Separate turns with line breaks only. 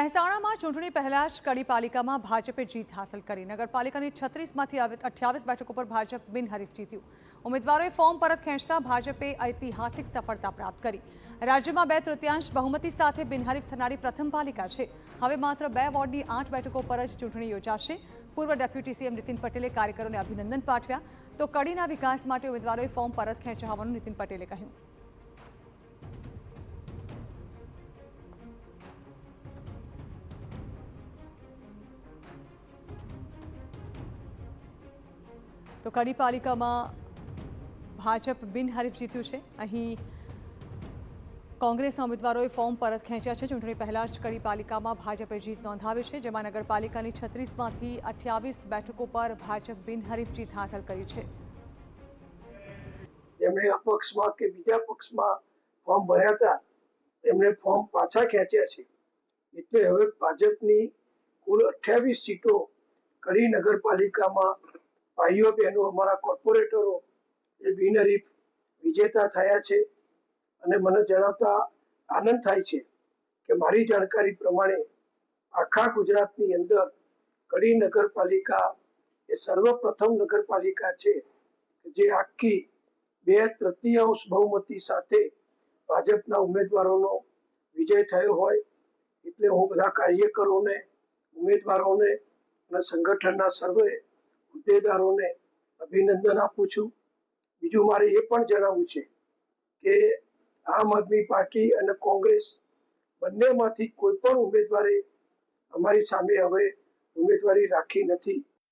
મહેસાણામાં ચૂંટણી પહેલા જ કડી પાલિકામાં ભાજપે જીત હાંસલ કરી। નગરપાલિકાની 36માંથી 28 બેઠકો પર ભાજપ બિનહરીફ જીત્યું। ઉમેદવારોએ ફોર્મ પરત ખેંચતા ભાજપે ઐતિહાસિક સફળતા પ્રાપ્ત કરી। રાજ્યમાં 2/3 બહુમતી સાથે બિનહરીફ થનારી પ્રથમ પાલિકા છે। હવે માત્ર 2 વોર્ડની 8 બેઠકો પર જ ચૂંટણી યોજાશે। પૂર્વ ડેપ્યુટી સીએમ નીતિન પટેલે કાર્યકરોને અભિનંદન પાઠવ્યા તો કડીના વિકાસ માટે ઉમેદવારોએ ફોર્મ પરત ખેંચ્યા હોવાનું નીતિન પટેલે કહ્યું। તો કડી પાલિકામાં ભાજપ બિનહરીફ જીત્યું છે। અહીં કોંગ્રેસના ઉમેદવારોએ ફોર્મ પરત ખેંચ્યા છે। ચૂંટણી પહેલા જ કડી પાલિકામાં ભાજપે જીત નોંધાવી છે, જેમાં નગરપાલિકાની 36માંથી 28 બેઠકો પર ભાજપ બિનહરીફ જીત હાંસલ કરી છે।
એમણે અપક્ષમાં કે બીજા પક્ષમાં ફોર્મ ભર્યા હતા, એમણે ફોર્મ પાછા ખેંચ્યા છે। એટલે હવે ભાજપની કુલ 28 સીટો કડી નગરપાલિકામાં ભાઈઓ બહેનો અમારા કોર્પોરેટરો એ બિનહરીફ વિજેતા થયા છે। અને મને જણાવતા આનંદ થાય છે કે મારી જાણકારી પ્રમાણે આખા ગુજરાતની અંદર કડી નગરપાલિકા એ સર્વપ્રથમ નગરપાલિકા છે જે આખી 2/3 બહુમતી સાથે ભાજપના ઉમેદવારોનો વિજય થયો હોય। એટલે હું બધા કાર્યકરોને, ઉમેદવારોને અને સંગઠનના સર્વે હોદ્દેદારોને અભિનંદન આપું છું। બીજું મારે એ પણ જણાવવું છે કે આમ આદમી પાર્ટી અને કોંગ્રેસ બંનેમાંથી કોઈ પણ ઉમેદવારે અમારી સામે હવે ઉમેદવારી રાખી નથી।